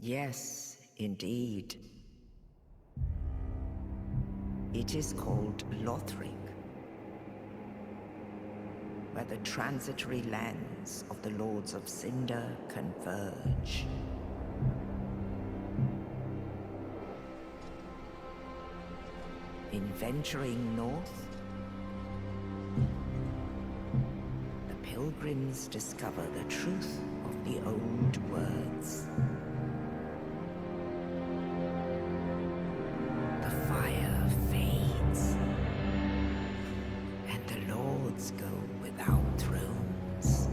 Yes, indeed. It is called Lothric, where the transitory lands of the Lords of Cinder converge. In venturing north, the pilgrims discover the truth of the old words. The fire fades, and the lords go without thrones.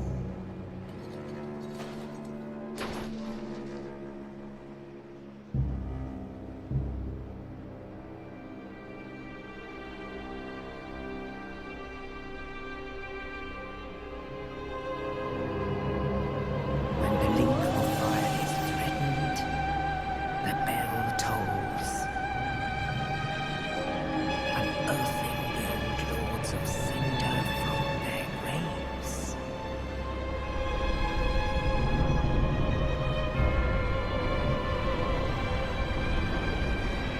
When the link of fire is threatened, the bell tolls, unearthing the old lords of Cinder from their graves.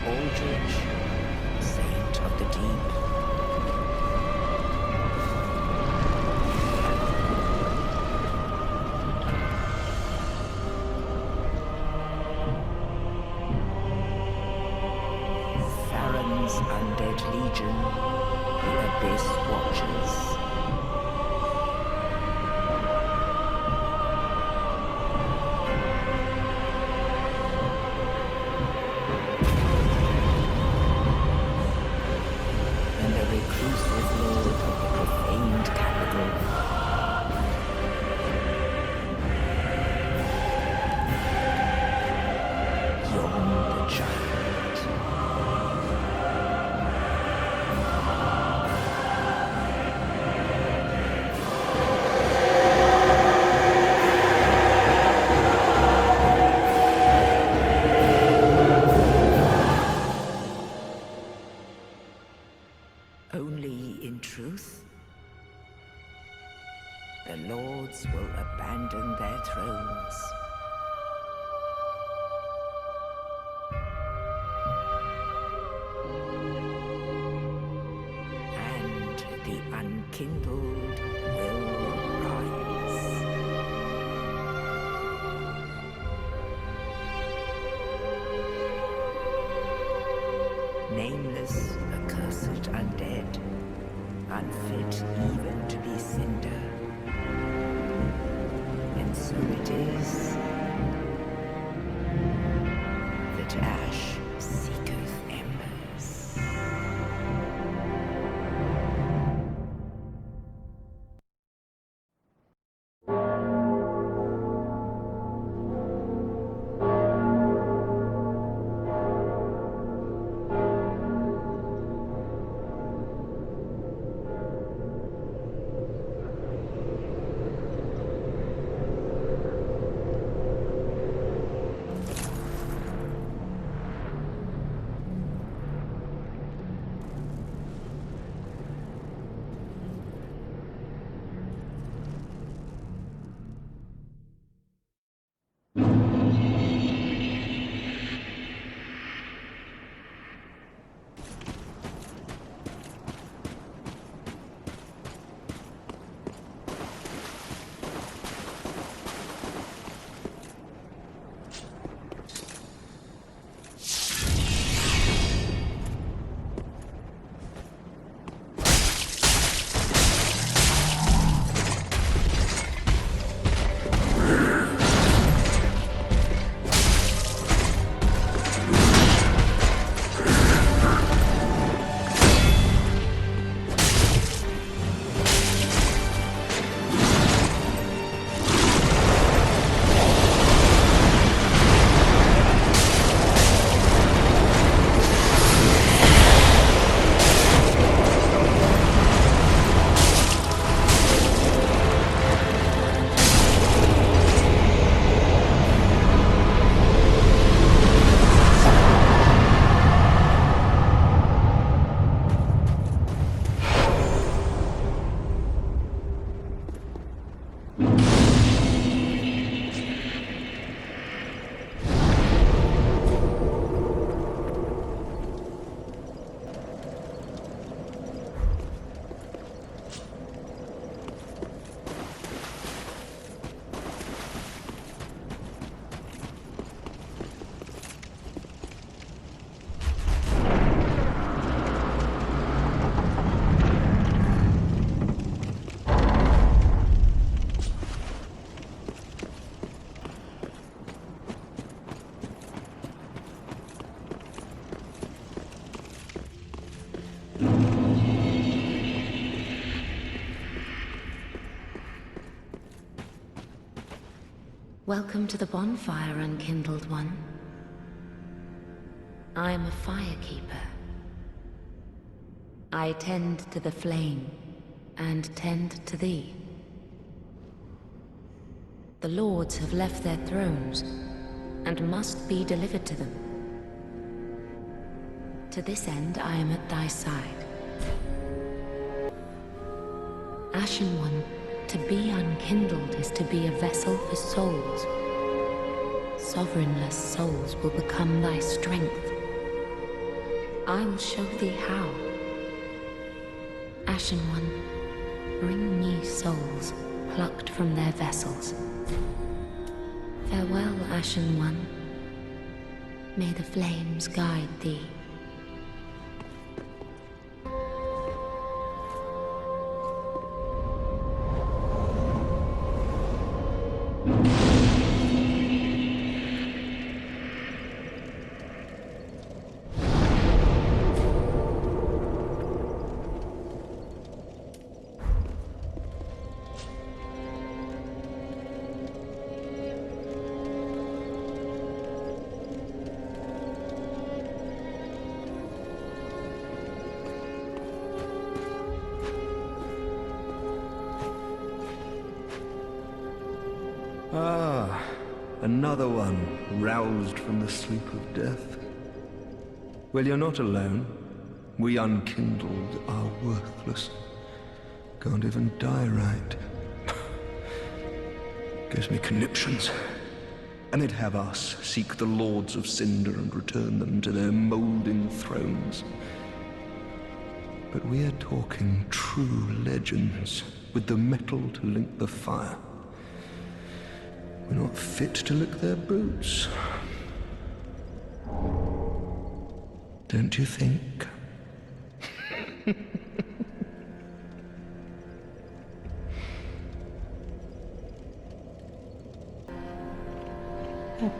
Aldrich, saint of the deep, Farron's undead legion, the Abyss Watchers. And the reclusive lord of the profaned capital. Yon the Giant. Only in truth, the lords will abandon their thrones. And the unkindled will rise. Nameless, accursed undead, unfit even to be cinder. And so it is that ash seeketh embers. Welcome to the bonfire, unkindled one. I am a firekeeper. I tend to the flame, and tend to thee. The lords have left their thrones, and must be delivered to them. To this end, I am at thy side. Ashen One, to be unkindled is to be a vessel for souls. Sovereignless souls will become thy strength. I will show thee how. Ashen One, bring me souls plucked from their vessels. Farewell, Ashen One. May the flames guide thee. Ah, another one roused from the sleep of death. Well, you're not alone. We unkindled are worthless. Can't even die right. Gives me conniptions. And they'd have us seek the Lords of Cinder and return them to their moulding thrones. But we're talking true legends, with the metal to link the fire. We're not fit to lick their boots. Don't you think? A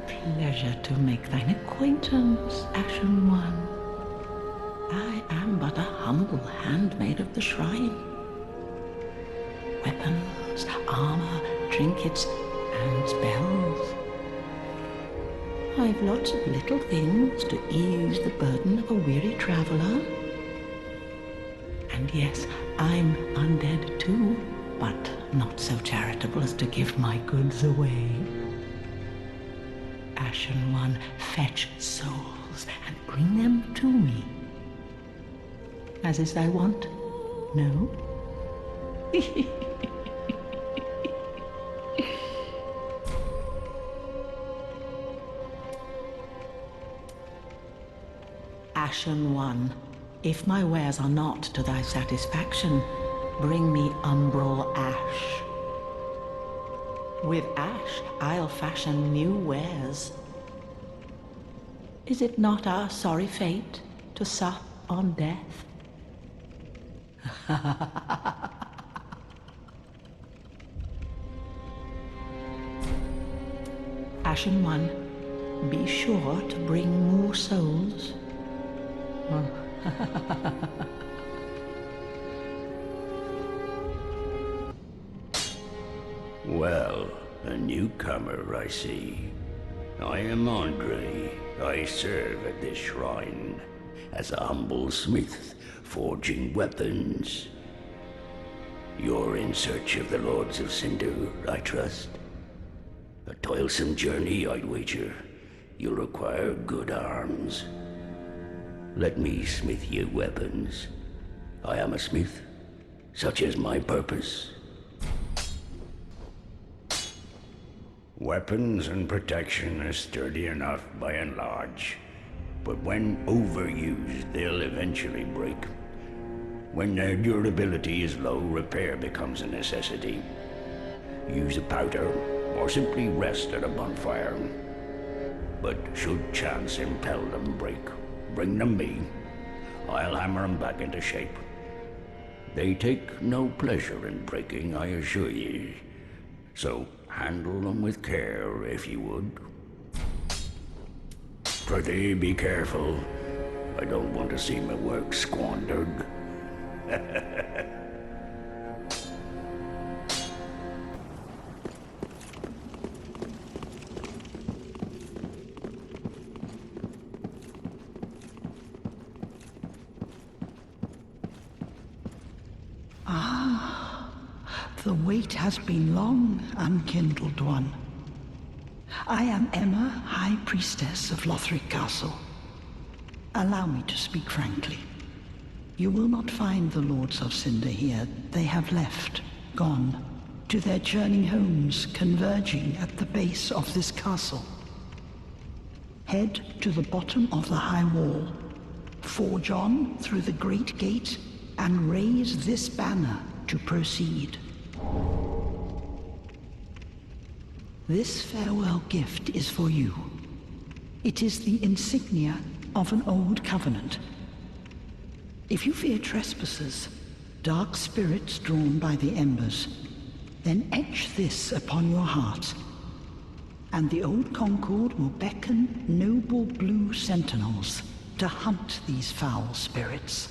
pleasure to make thine acquaintance, Ashen One. I am but a humble handmaid of the shrine. Weapons, armor, trinkets, and spells. I've lots of little things to ease the burden of a weary traveler. And yes, I'm undead too, but not so charitable as to give my goods away. Ashen One, fetch souls and bring them to me. As is thy wont? No? Ashen One, if my wares are not to thy satisfaction, bring me umbral ash. With ash, I'll fashion new wares. Is it not our sorry fate to sup on death? Ashen One, be sure to bring more souls. Well, a newcomer, I see. I am Andre. I serve at this shrine as a humble smith, forging weapons. You're in search of the Lords of Cinder, I trust? A toilsome journey, I'd wager. You'll require good arms. Let me smith you weapons. I am a smith. Such is my purpose. Weapons and protection are sturdy enough by and large, but when overused, they'll eventually break. When their durability is low, repair becomes a necessity. Use a powder, or simply rest at a bonfire. But should chance impel them break, bring them me. I'll hammer them back into shape. They take no pleasure in breaking, I assure ye. So handle them with care, if you would. Prithee, be careful. I don't want to see my work squandered. The wait has been long, unkindled one. I am Emma, High Priestess of Lothric Castle. Allow me to speak frankly. You will not find the Lords of Cinder here. They have left, gone, to their churning homes converging at the base of this castle. Head to the bottom of the high wall, forge on through the great gate, and raise this banner to proceed. This farewell gift is for you. It is the insignia of an old covenant. If you fear trespassers, dark spirits drawn by the embers, then etch this upon your heart, and the old Concord will beckon noble blue sentinels to hunt these foul spirits.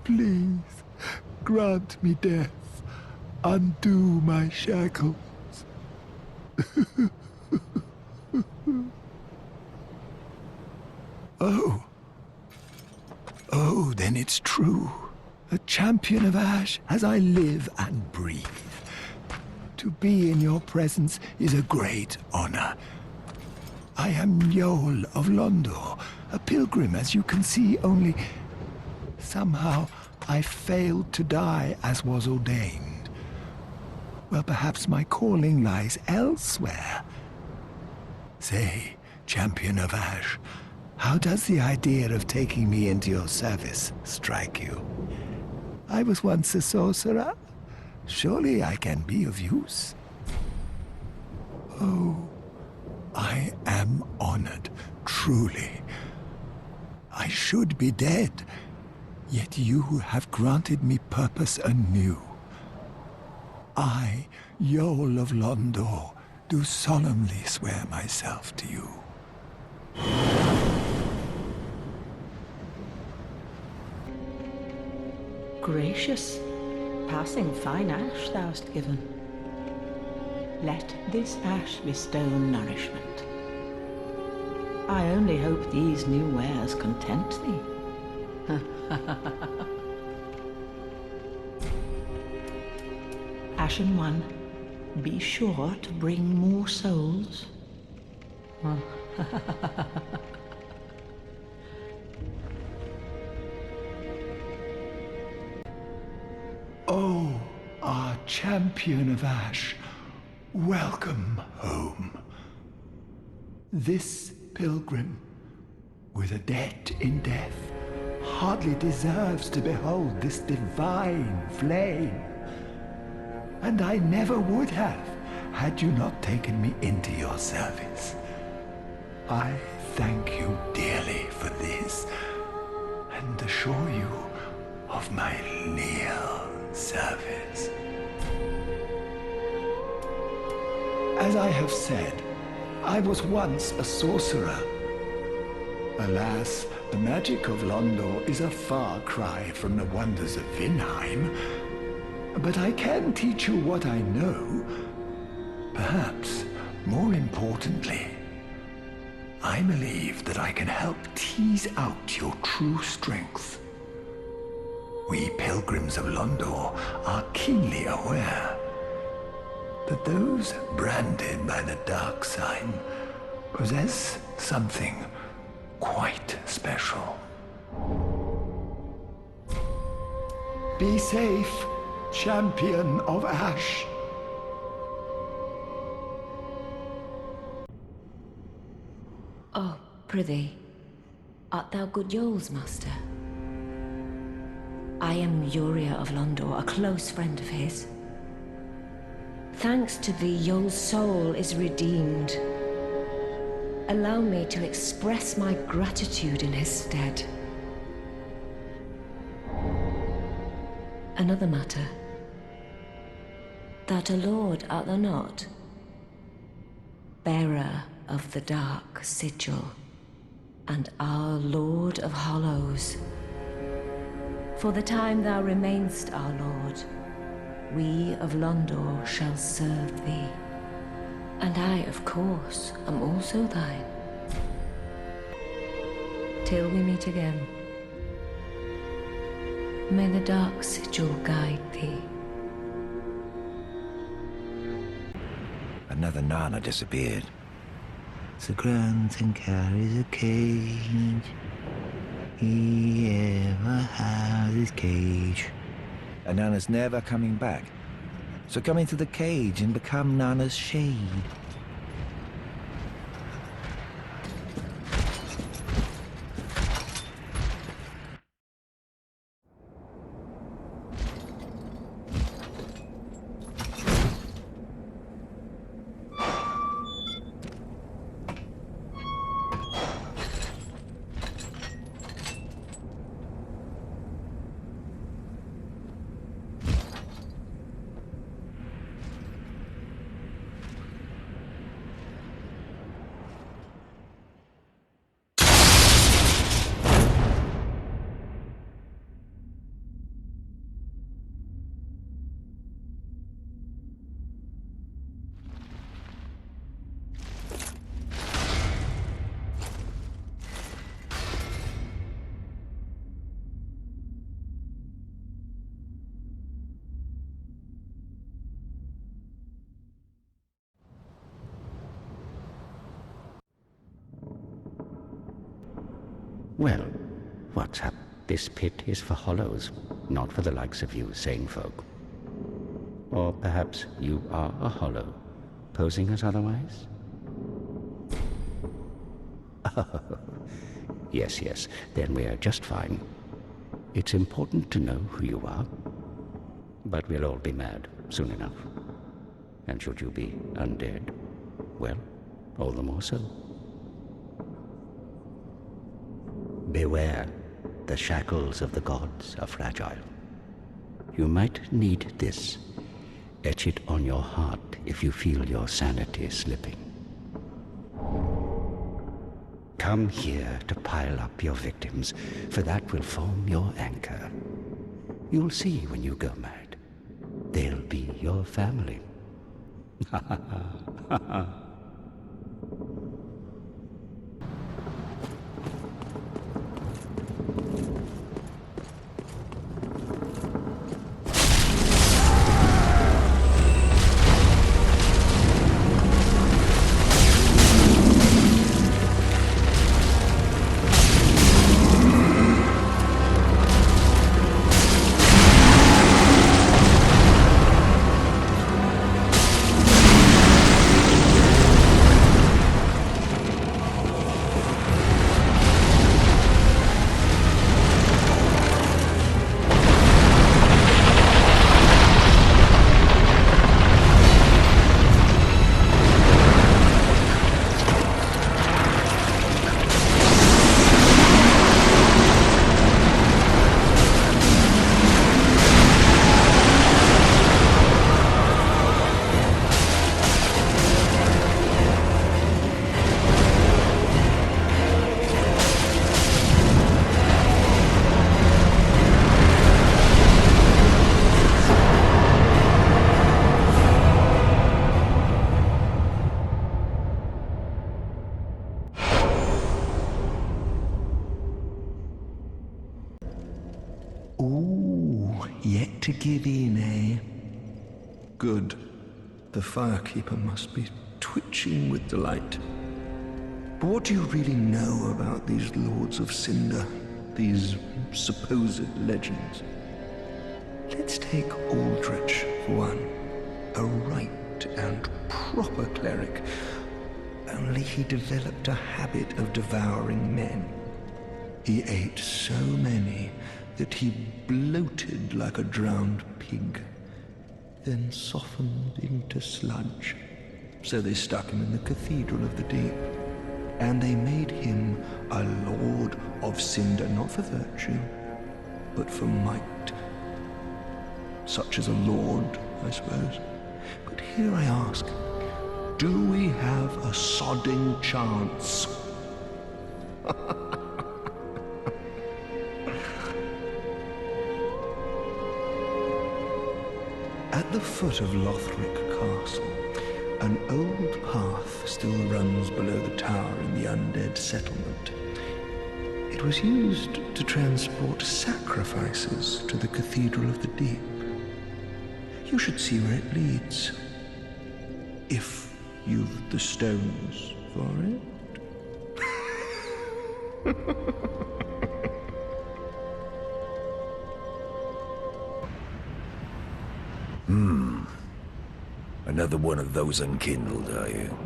Please, grant me death. Undo my shackles. Oh, then it's true. A champion of Ash as I live and breathe. To be in your presence is a great honor. I am Njol of Londor, a pilgrim, as you can see, only somehow I failed to die as was ordained. Well, perhaps my calling lies elsewhere. Say, champion of Ash, how does the idea of taking me into your service strike you? I was once a sorcerer. Surely I can be of use. I am honored, truly. I should be dead, yet you have granted me purpose anew. I, Yol of Londor, do solemnly swear myself to you. Gracious, passing fine ash thou'st given. Let this ash bestow nourishment. I only hope these new wares content thee. Ashen One, be sure to bring more souls. Oh, our champion of Ash, welcome home. This pilgrim, with a debt in death, hardly deserves to behold this divine flame. And I never would have, had you not taken me into your service. I thank you dearly for this, and assure you of my leal service. As I have said, I was once a sorcerer. Alas, the magic of Londor is a far cry from the wonders of Vinheim. But I can teach you what I know. Perhaps, more importantly, I believe that I can help tease out your true strength. We pilgrims of Londor are keenly aware that those branded by the dark sign possess something quite special. Be safe, champion of Ash. Oh, prithee, art thou good Yol's master? I am Uriah of Londor, a close friend of his. Thanks to thee, Yol's soul is redeemed. Allow me to express my gratitude in his stead. Another matter. Thou'rt a lord, art thou not? Bearer of the dark sigil, and our Lord of Hollows. For the time thou remainst our Lord, we of Londor shall serve thee. And I, of course, am also thine. Till we meet again, may the dark sigil guide thee. Another Nana disappeared. Sir Granton carries a cage. He ever has his cage. And Nana's never coming back. So come into the cage and become Nana's shade. Well, what's up? This pit is for hollows, not for the likes of you sane folk. Or perhaps you are a hollow, posing as otherwise? Oh, yes, then we are just fine. It's important to know who you are, but we'll all be mad soon enough. And should you be undead, well, all the more so. Beware, the shackles of the gods are fragile. You might need this. Etch it on your heart if you feel your sanity slipping. Come here to pile up your victims, for that will form your anchor. You'll see when you go mad. They'll be your family. Ha ha ha ha. Ooh, yet to give in, eh? Good. The firekeeper must be twitching with delight. But what do you really know about these Lords of Cinder, these supposed legends? Let's take Aldrich for one. A right and proper cleric. Only he developed a habit of devouring men. He ate so many that he bloated like a drowned pig, then softened into sludge. So they stuck him in the Cathedral of the Deep, and they made him a Lord of Cinder, not for virtue, but for might. Such as a lord, I suppose. But here I ask, do we have a sodding chance? At the foot of Lothric Castle, an old path still runs below the tower in the undead settlement. It was used to transport sacrifices to the Cathedral of the Deep. You should see where it leads, if you've the stones for it. Another one of those unkindled, are you?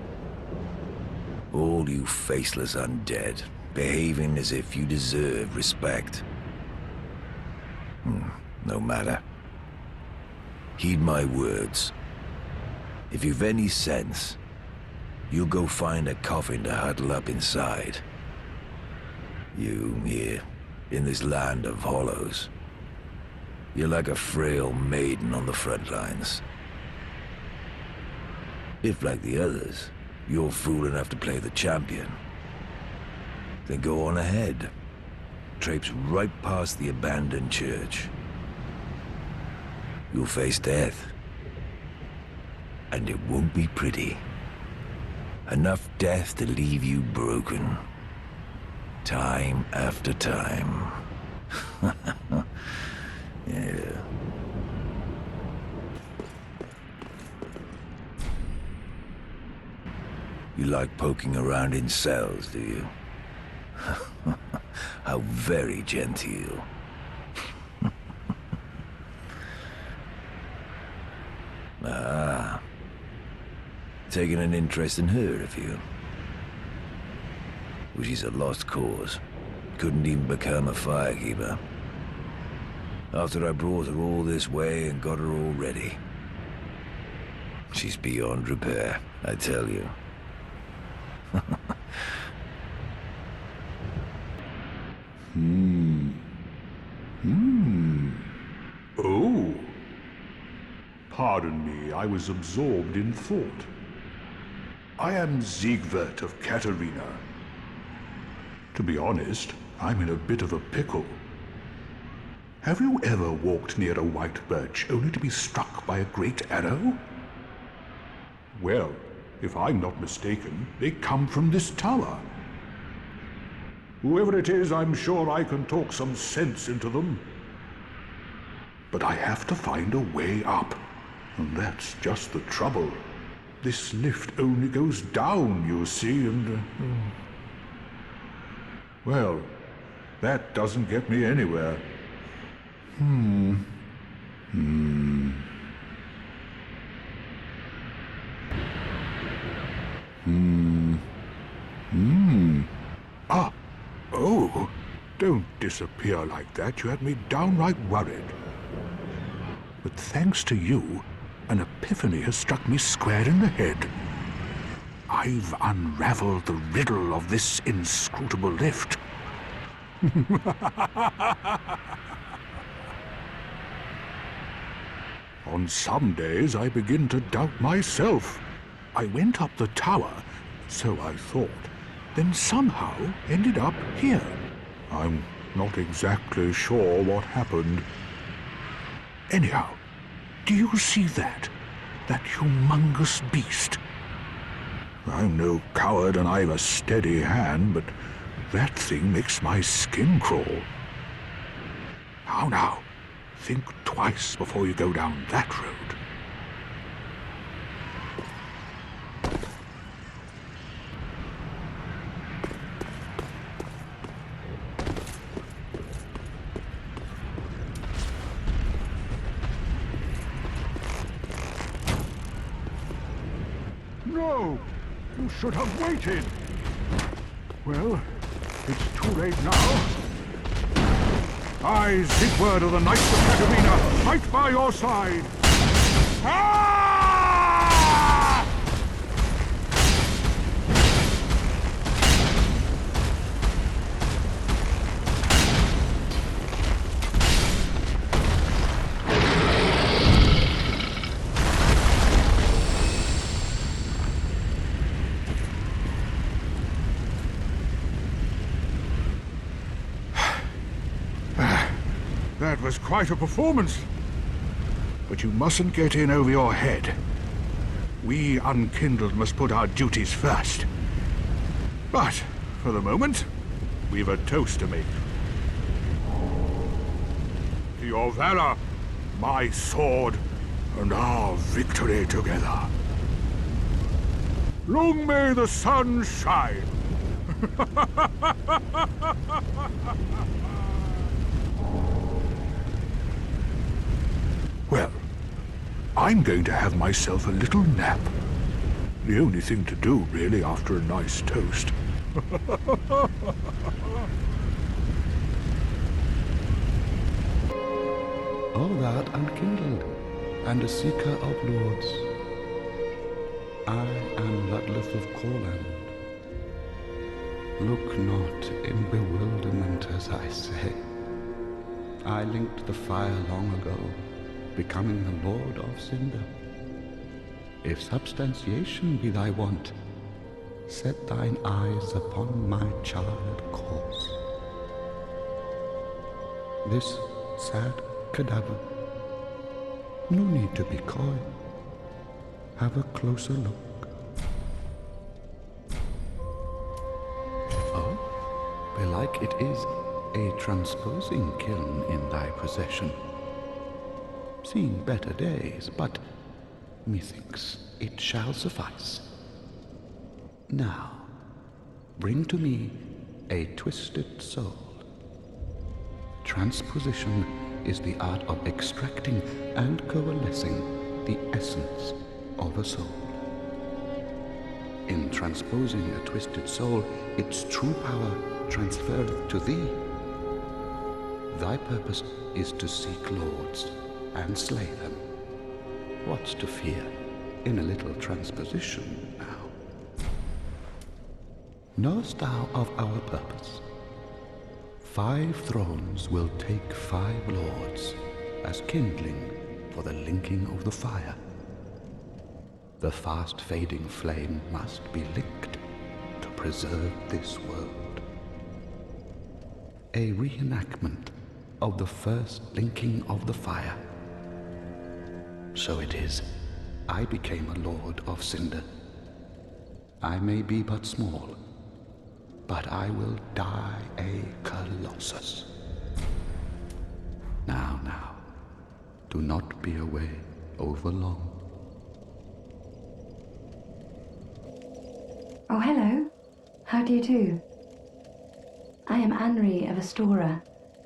All you faceless undead, behaving as if you deserve respect. No matter. Heed my words. If you've any sense, you'll go find a coffin to huddle up inside. You, here, in this land of hollows. You're like a frail maiden on the front lines. If, like the others, you're fool enough to play the champion, then go on ahead. Traipse right past the abandoned church. You'll face death. And it won't be pretty. Enough death to leave you broken. Time after time. Yeah. You like poking around in cells, do you? How very genteel. Taking an interest in her, have you? Well, she's a lost cause. Couldn't even become a firekeeper. After I brought her all this way and got her all ready. She's beyond repair, I tell you. Oh. Pardon me, I was absorbed in thought. I am Siegwart of Katarina. To be honest, I'm in a bit of a pickle. Have you ever walked near a white birch only to be struck by a great arrow? Well, if I'm not mistaken, they come from this tower. Whoever it is, I'm sure I can talk some sense into them. But I have to find a way up, and that's just the trouble. This lift only goes down, you see, and... Well, that doesn't get me anywhere. Ah! Oh! Don't disappear like that. You had me downright worried. But thanks to you, an epiphany has struck me square in the head. I've unraveled the riddle of this inscrutable lift. On some days I begin to doubt myself. I went up the tower, so I thought, then somehow ended up here. I'm not exactly sure what happened. Anyhow, do you see that? That humongous beast? I'm no coward and I've a steady hand, but that thing makes my skin crawl. Now, think twice before you go down that road. No! You should have waited! Well, it's too late now. I, Siegwart of the Knights of Katarina, fight by your side! Ah! That was quite a performance. But you mustn't get in over your head. We unkindled must put our duties first. But, for the moment, we've a toast to make. To your valor, my sword, and our victory together. Long may the sun shine! Well, I'm going to have myself a little nap. The only thing to do, really, after a nice toast. O thou unkindled, and a seeker of lords, I am Ludleth of Courland. Look not in bewilderment as I say. I linked the fire long ago, becoming the Lord of Cinder. If substantiation be thy want, set thine eyes upon my charred corpse. This sad cadaver, no need to be coy. Have a closer look. Oh, belike it is a transposing kiln in thy possession. Seen better days, but methinks it shall suffice. Now, bring to me a twisted soul. Transposition is the art of extracting and coalescing the essence of a soul. In transposing a twisted soul, its true power transferreth to thee. Thy purpose is to seek lords and slay them. What's to fear in a little transposition now? Knowest thou of our purpose? 5 thrones will take 5 lords as kindling for the linking of the fire. The fast-fading flame must be licked to preserve this world. A reenactment of the first linking of the fire. So it is, I became a Lord of Cinder. I may be but small, but I will die a Colossus. Now, do not be away over long. Oh, hello. How do you do? I am Anri of Astora,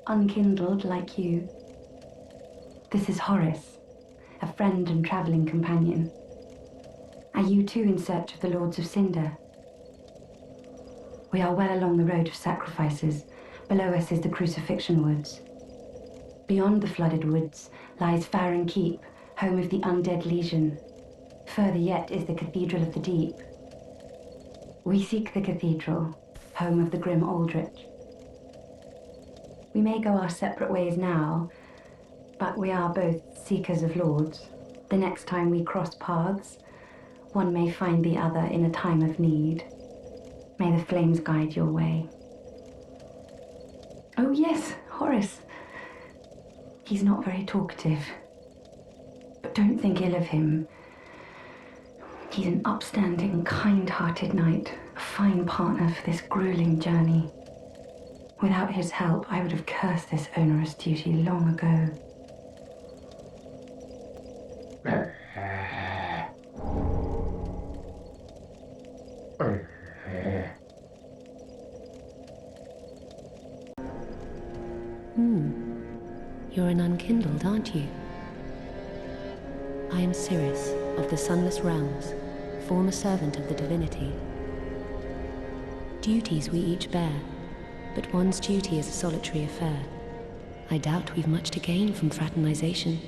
unkindled like you. This is Horace, a friend and traveling companion. Are you too in search of the Lords of Cinder? We are well along the road of sacrifices. Below us is the Crucifixion Woods. Beyond the flooded woods lies Farron Keep, home of the Undead Legion. Further yet is the Cathedral of the Deep. We seek the cathedral, home of the grim Aldrich. We may go our separate ways now, but we are both seekers of lords. The next time we cross paths, one may find the other in a time of need. May the flames guide your way. Oh yes, Horace. He's not very talkative, but don't think ill of him. He's an upstanding, kind-hearted knight, a fine partner for this grueling journey. Without his help, I would have cursed this onerous duty long ago. You're an unkindled, aren't you? I am Cirrus, of the Sunless Realms, former servant of the divinity. Duties we each bear, but one's duty is a solitary affair. I doubt we've much to gain from fraternization.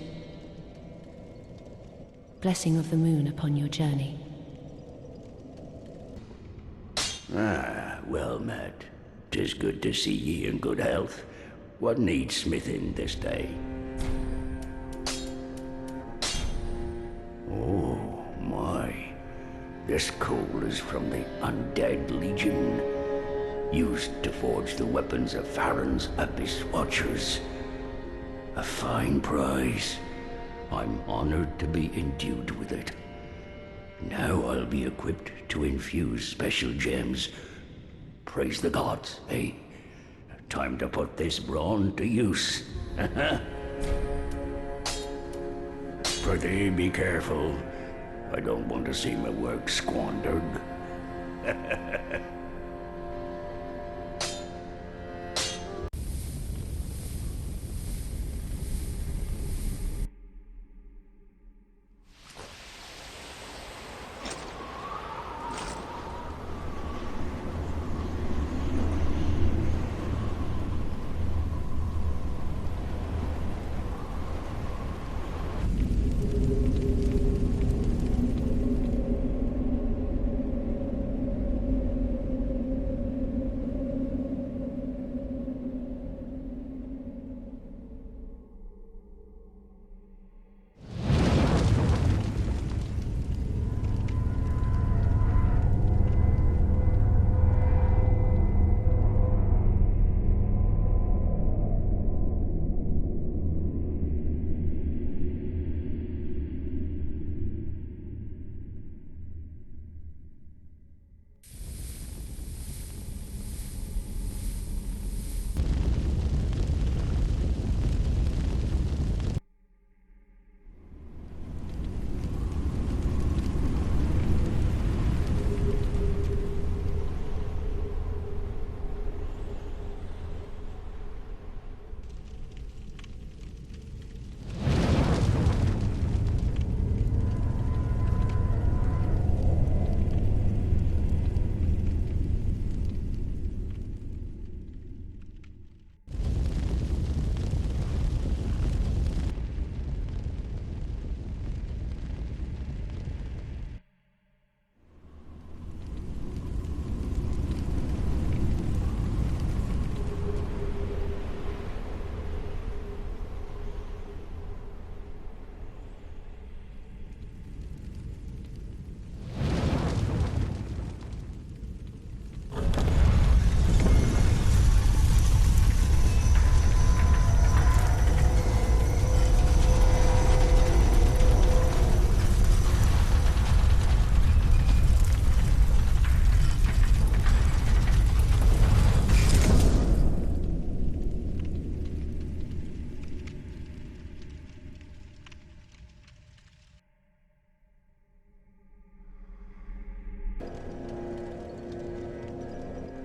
Blessing of the moon upon your journey. Ah, well met. 'Tis good to see ye in good health. What needs smithing this day? Oh, my. This coal is from the Undead Legion, used to forge the weapons of Farron's Abyss Watchers. A fine prize. I'm honored to be endued with it. Now I'll be equipped to infuse special gems. Praise the gods, eh? Time to put this brawn to use. Prithee, be careful. I don't want to see my work squandered.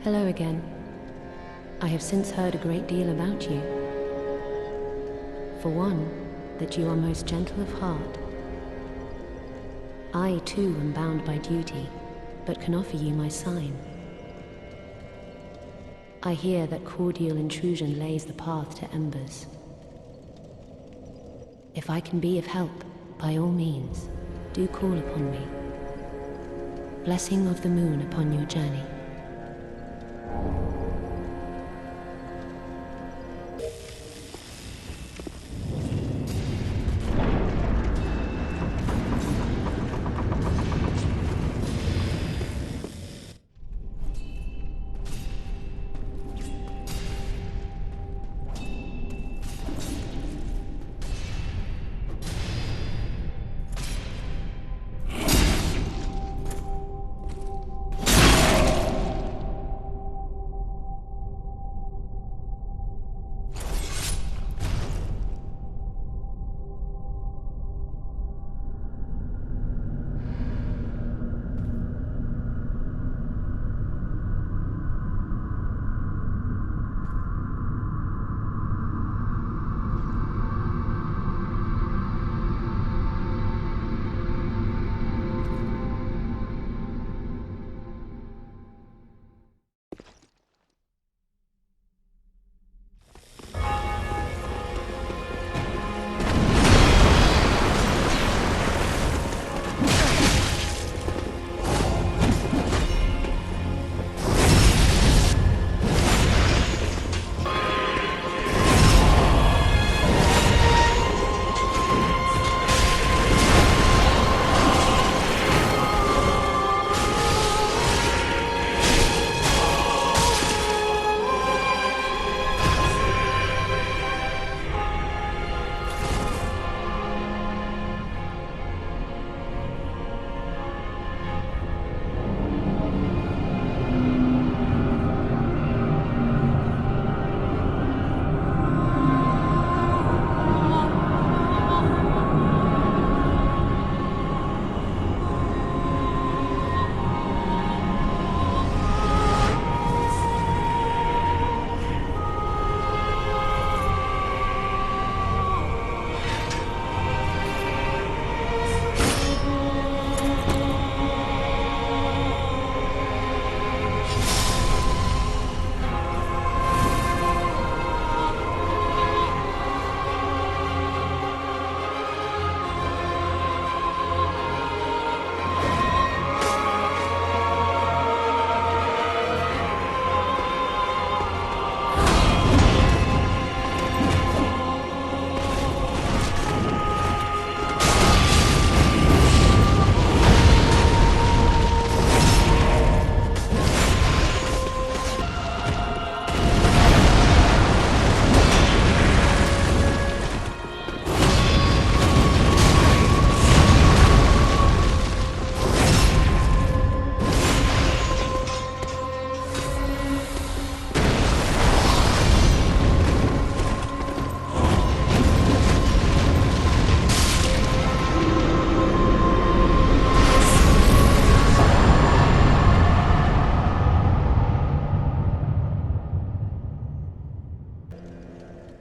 Hello again. I have since heard a great deal about you. For one, that you are most gentle of heart. I, too, am bound by duty, but can offer you my sign. I hear that cordial intrusion lays the path to embers. If I can be of help, by all means, do call upon me. Blessing of the moon upon your journey.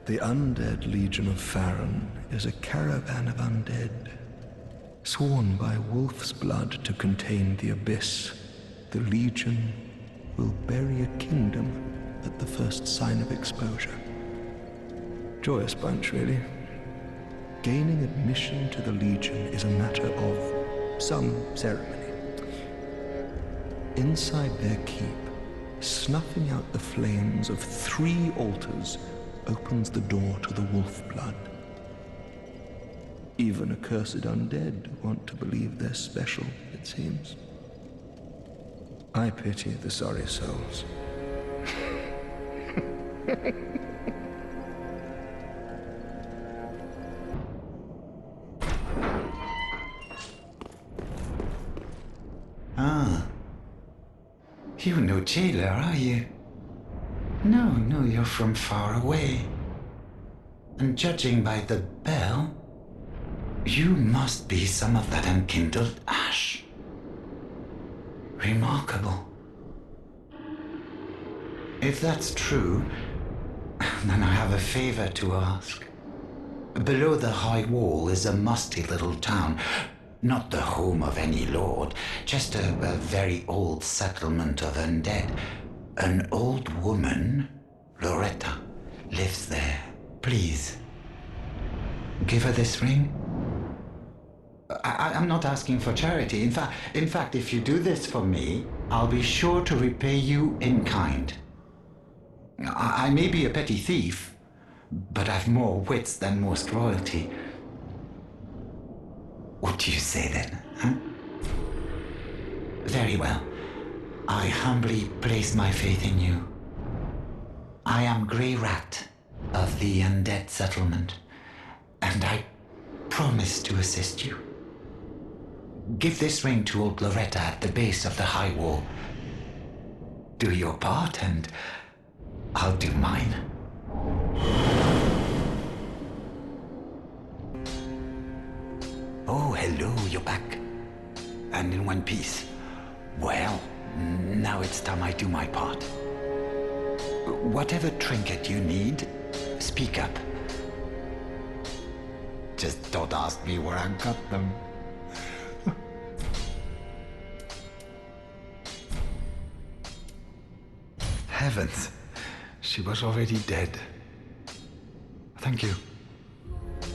The undead Legion of Farron is a caravan of undead, sworn by wolf's blood to contain the abyss. The Legion will bury a kingdom at the first sign of exposure. Joyous bunch, really. Gaining admission to the Legion is a matter of some ceremony. Inside their keep, snuffing out the flames of 3 altars opens the door to the wolf blood. Even accursed undead want to believe they're special, it seems. I pity the sorry souls. Ah. You're no jailer, are you? No, you're from far away. And judging by the bell, you must be some of that unkindled ash. Remarkable. If that's true, then I have a favor to ask. Below the high wall is a musty little town. Not the home of any lord, just a very old settlement of undead. An old woman, Loretta, lives there. Please, give her this ring. I'm not asking for charity. In fact, if you do this for me, I'll be sure to repay you in kind. I may be a petty thief, but I've more wits than most royalty. What do you say then, huh? Very well. I humbly place my faith in you. I am Grey Rat of the Undead Settlement, and I promise to assist you. Give this ring to old Loretta at the base of the high wall. Do your part, and I'll do mine. Oh, hello, you're back. And in one piece. Well, now it's time I do my part. Whatever trinket you need, speak up. Just don't ask me where I got them. Heavens, she was already dead. Thank you.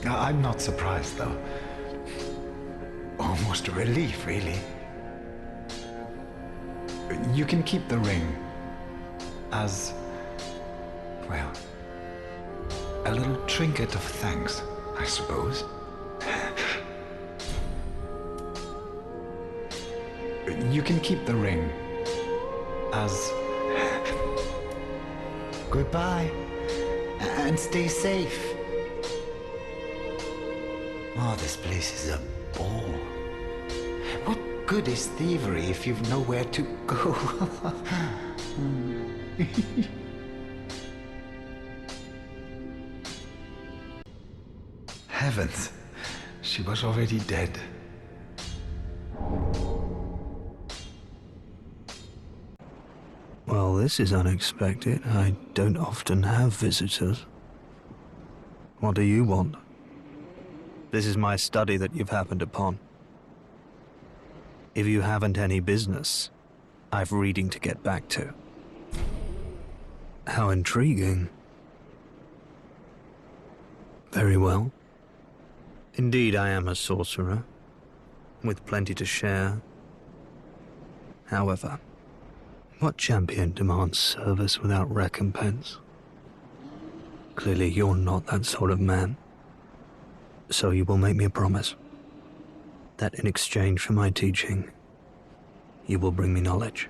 I'm not surprised, though. Almost a relief, really. You can keep the ring as, well, a little trinket of thanks, I suppose. You can keep the ring as... Goodbye, and stay safe. Oh, this place is a bore. What good is thievery if you've nowhere to go? Heavens, she was already dead. Well, this is unexpected. I don't often have visitors. What do you want? This is my study that you've happened upon. If you haven't any business, I've reading to get back to. How intriguing. Very well. Indeed, I am a sorcerer, with plenty to share. However, what champion demands service without recompense? Clearly, you're not that sort of man. So you will make me a promise that in exchange for my teaching, you will bring me knowledge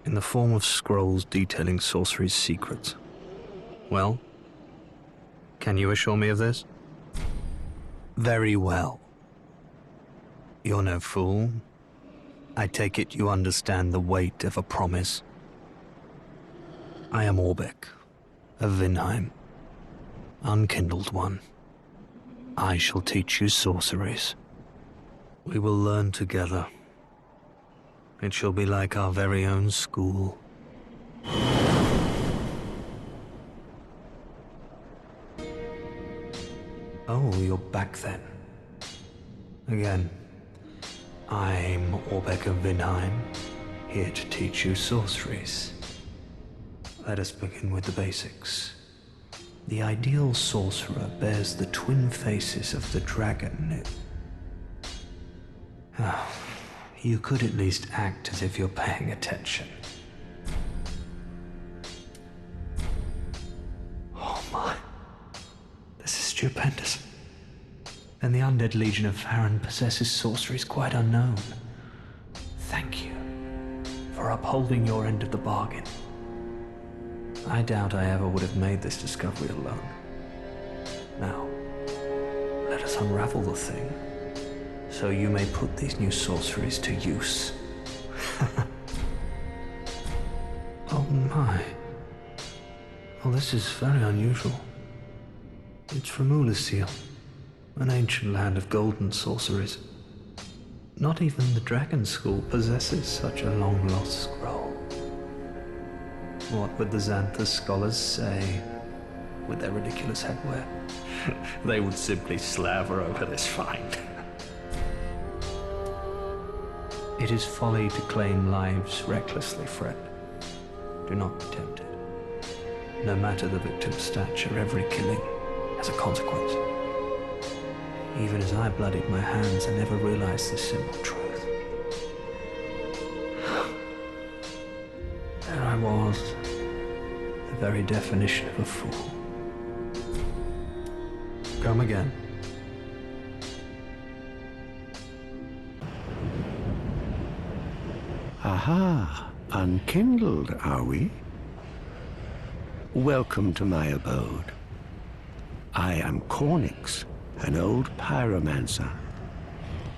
in the form of scrolls detailing sorcery's secrets. Well, can you assure me of this? Very well. You're no fool. I take it you understand the weight of a promise. I am Orbeck, of Vinheim, unkindled one. I shall teach you sorceries. We will learn together. It shall be like our very own school. Oh, you're back then. Again. I'm Orbeck of Vinheim, here to teach you sorceries. Let us begin with the basics. The ideal sorcerer bears the twin faces of the dragon. You could at least act as if you're paying attention. Oh my. This is stupendous. And the undead legion of Farron possesses sorceries quite unknown. Thank you for upholding your end of the bargain. I doubt I ever would have made this discovery alone. Now, let us unravel the thing, so you may put these new sorceries to use. Oh my. Well, this is very unusual. It's from Ulasil, an ancient land of golden sorceries. Not even the Dragon School possesses such a long-lost scroll. What would the Xanthus scholars say with their ridiculous headwear? They would simply slaver over this find. It is folly to claim lives recklessly, friend. Do not be tempted. No matter the victim's stature, every killing has a consequence. Even as I bloodied my hands, I never realized this simple truth. There I was, the very definition of a fool. Come again. Aha, unkindled, are we? Welcome to my abode. I am Cornyx, an old pyromancer.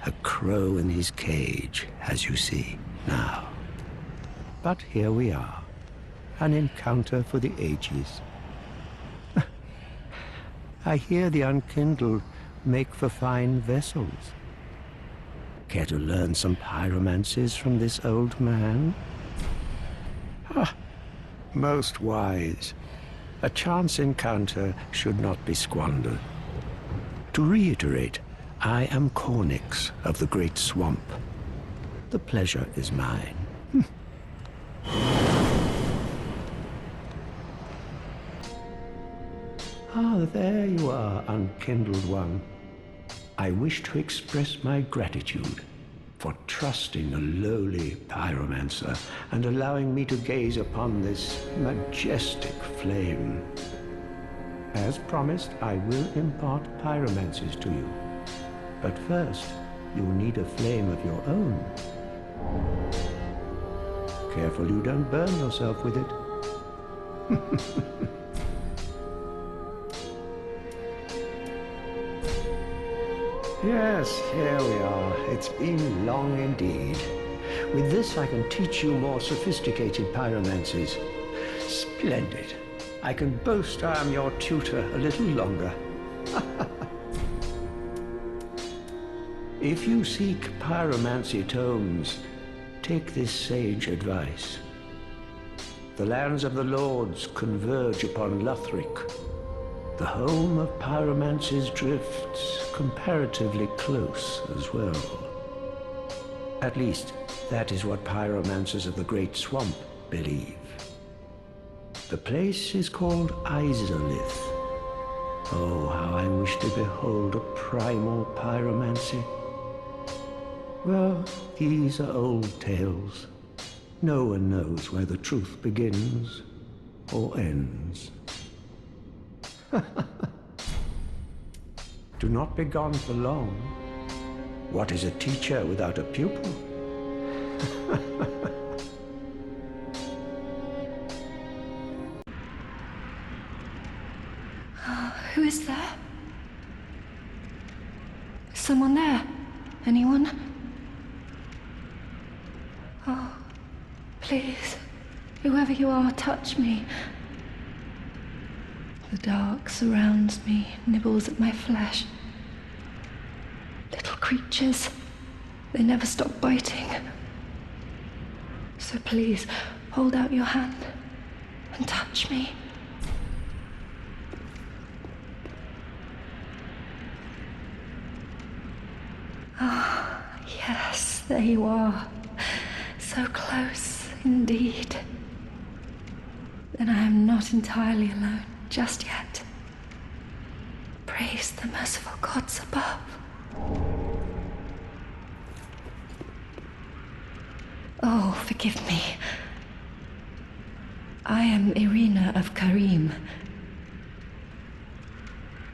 A crow in his cage, as you see now. But here we are, an encounter for the ages. I hear the unkindled make for fine vessels. Care to learn some pyromancies from this old man? Ah, most wise. A chance encounter should not be squandered. To reiterate, I am Cornyx of the Great Swamp. The pleasure is mine. Ah, there you are, unkindled one. I wish to express my gratitude for trusting a lowly pyromancer and allowing me to gaze upon this majestic flame. As promised, I will impart pyromancies to you. But first, you'll need a flame of your own. Careful you don't burn yourself with it. Yes, here we are. It's been long indeed. With this, I can teach you more sophisticated pyromancies. Splendid. I can boast I am your tutor a little longer. If you seek pyromancy tomes, take this sage advice. The lands of the lords converge upon Lothric. The home of pyromancy's drifts comparatively close as well. At least, that is what pyromancers of the Great Swamp believe. The place is called Izalith. Oh, how I wish to behold a primal pyromancy. Well, these are old tales. No one knows where the truth begins or ends. Do not be gone for long. What is a teacher without a pupil? Who is there? Is someone there? Anyone? Oh, please, whoever you are, touch me. The dark surrounds me, nibbles at my flesh. Little creatures, they never stop biting. So please, hold out your hand and touch me. Ah, yes, there you are. So close, indeed. Then I am not entirely alone just yet. Praise the merciful gods above. Oh, forgive me. I am Irina of Karim.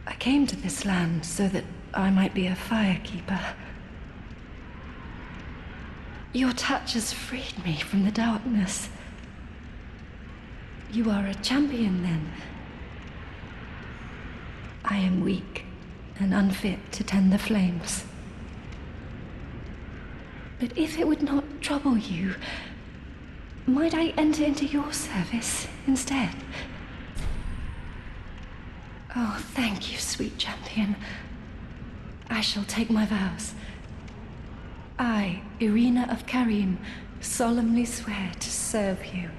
I came to this land so that I might be a firekeeper. Your touch has freed me from the darkness. You are a champion, then? I am weak and unfit to tend the flames. But if it would not trouble you, might I enter into your service instead? Oh, thank you, sweet champion. I shall take my vows. I, Irina of Karim, solemnly swear to serve you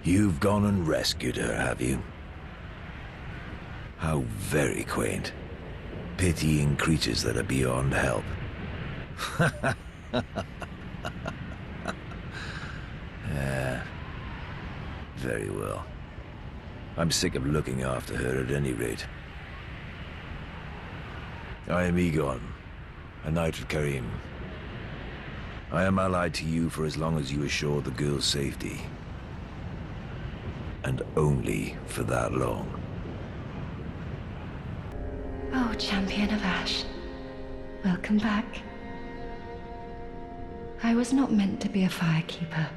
You've gone and rescued her, have you? How very quaint. Pitying creatures that are beyond help. Yeah. Very well. I'm sick of looking after her at any rate. I am Egon, a knight of Karim. I am allied to you for as long as you assure the girl's safety. And only for that long. Oh, Champion of Ash. Welcome back. I was not meant to be a firekeeper,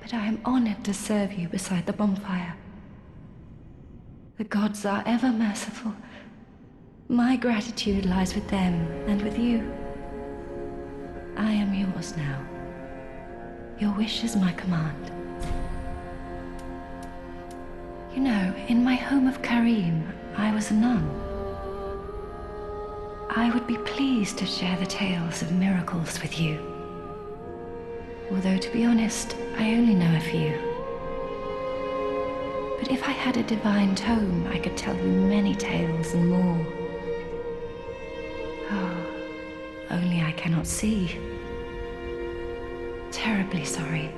but I am honored to serve you beside the bonfire. The gods are ever merciful. My gratitude lies with them and with you. I am yours now. Your wish is my command. You know, in my home of Karim, I was a nun. I would be pleased to share the tales of miracles with you. Although, to be honest, I only know a few. But if I had a divine tome, I could tell you many tales and more. Oh, only I cannot see. Terribly sorry,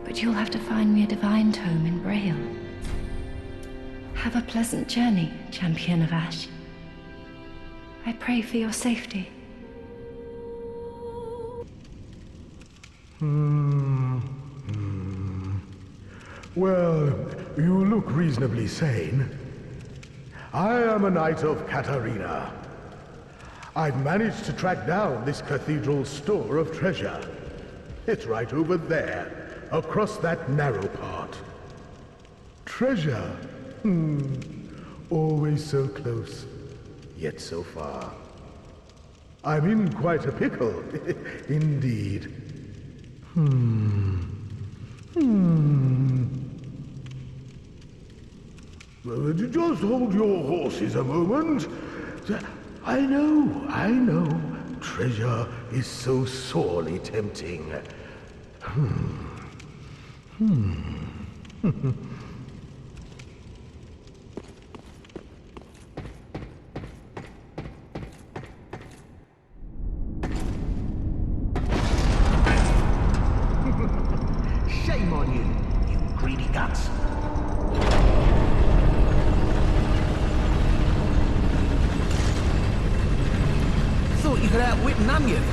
but you'll have to find me a divine tome in Braille. Have a pleasant journey, Champion of Ash. I pray for your safety. Well, you look reasonably sane. I am a knight of Katarina. I've managed to track down this cathedral's store of treasure. It's right over there, across that narrow part. Treasure. Always so close, yet so far. I'm in quite a pickle, indeed. Well, just hold your horses a moment. I know. Treasure is so sorely tempting. Shame on you, you greedy guts. Thought you could outwit an onion.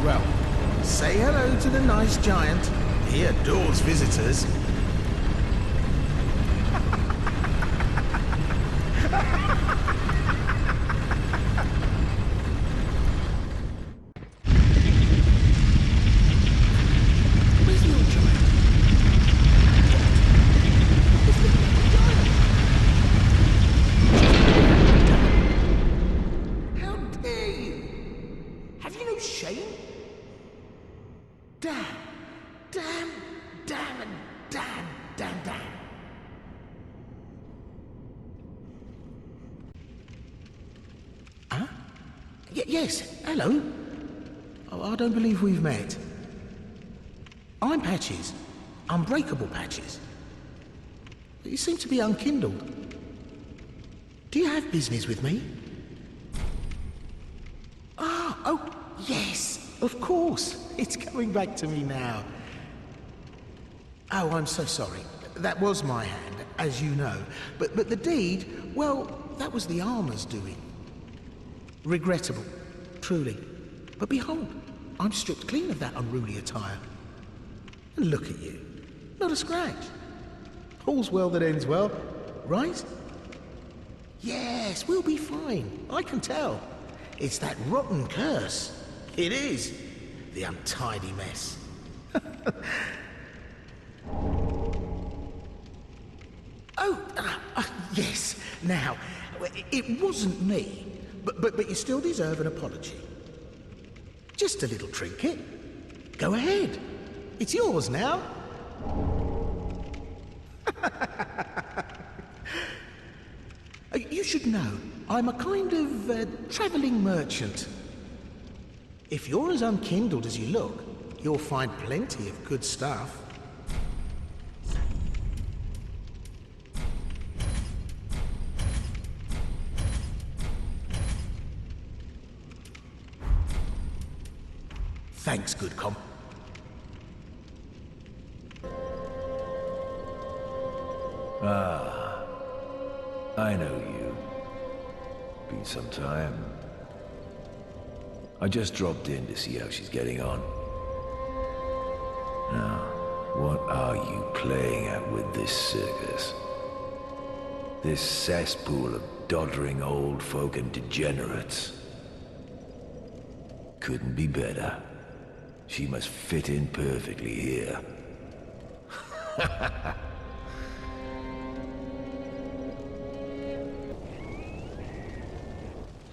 Well, say hello to the nice giant. He adores visitors. Yes, hello. Oh, I don't believe we've met. I'm Patches. Unbreakable Patches. You seem to be unkindled. Do you have business with me? Oh, yes, of course. It's coming back to me now. Oh, I'm so sorry. That was my hand, as you know. But the deed, well, that was the armor's doing. Regrettable, truly. But behold, I'm stripped clean of that unruly attire. And look at you. Not a scratch. All's well that ends well, right? Yes, we'll be fine. I can tell. It's that rotten curse. It is. The untidy mess. Yes. Now, it wasn't me. But you still deserve an apology. Just a little trinket. Go ahead. It's yours now. You should know, I'm a kind of travelling merchant. If you're as unkindled as you look, you'll find plenty of good stuff. Thanks, good comp. Ah, I know you. Been some time. I just dropped in to see how she's getting on. Now, what are you playing at with this circus? This cesspool of doddering old folk and degenerates? Couldn't be better. She must fit in perfectly here.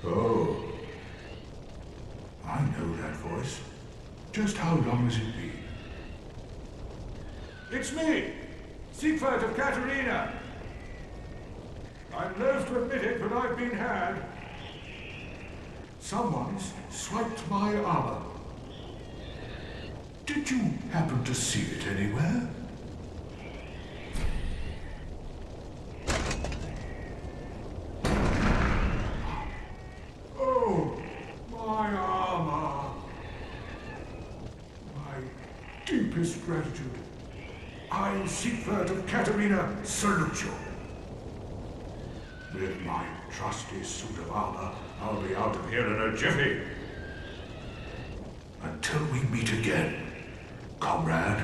Oh. I know that voice. Just how long has it been? It's me, Siegfried of Katarina. I'm loath to admit it, but I've been had. Someone's swiped my armor. Did you happen to see it anywhere? Oh, my armor. My deepest gratitude. I, Siegfried of Katarina, salute you. With my trusty suit of armor, I'll be out of here in a jiffy. until we meet again, comrade.